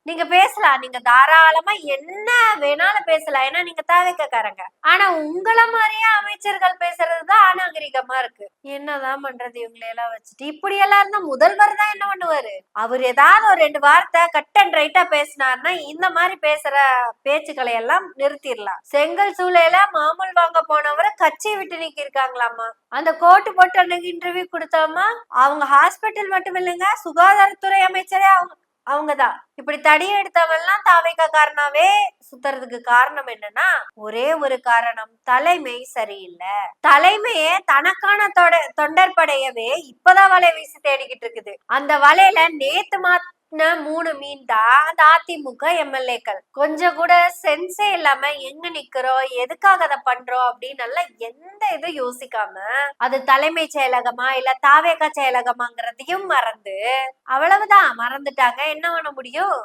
நீங்க பேசலாம். நீங்க தாராளமா என்ன வேணாலும் பேசலாம். ஏன்னா நீங்க தாவேக்காரங்க. ஆனா உங்கள மாரியே அமைச்சர்கள் பேசுறதுதான் அநாகரிகமா இருக்கு. என்னதான் பண்றது இவங்களை எல்லாம் வச்சுட்டு? இப்படி எல்லாம் இருந்தா முதல்வர் தான் என்ன பண்ணுவாரு? அவர் ஏதாவது ஒரு 2 வார்த்தை கட் அண்ட் ரைட்டா பேசினாருன்னா இந்த மாதிரி பேசுற பேச்சுக்களை எல்லாம் நிறுத்திடலாம். செங்கல் சூளையில மாமூல் வாங்க போனவரை கட்சியை விட்டு நீக்கி இருக்காங்களாமா. அந்த கோட்டு போட்டு அன்னைக்கு இன்டர்வியூ கொடுத்தாமா, அவங்க ஹாஸ்பிட்டல் மட்டும் இல்லைங்க, சுகாதாரத்துறை அமைச்சரே அவங்கதான். இப்படி தடி எடுத்தவெல்லாம் தாவேக்காரனாவே சுத்துறதுக்கு காரணம் என்னன்னா, ஒரே ஒரு காரணம், தலைமை சரியில்லை. தலைமையே தனக்கான தொண்டர் படையவே இப்பதான் வலை வீசி தேடிக்கிட்டு இருக்குது. அந்த வலையில நேத்து 3 மீன் தான் அந்த அதிமுக எம்எல்ஏக்கள். கொஞ்சம் கூட சென்ஸே இல்லாம எங்க நிக்கிறோம், எதுக்காக அதை பண்றோம் அப்படின்னு எல்லாம் எந்த இதுவும் யோசிக்காம, அது தலைமை செயலகமா இல்ல தாவேக்கா செயலகமாங்கிறதையும் மறந்து, அவ்வளவுதான் மறந்துட்டாங்க. என்ன பண்ண முடியும்?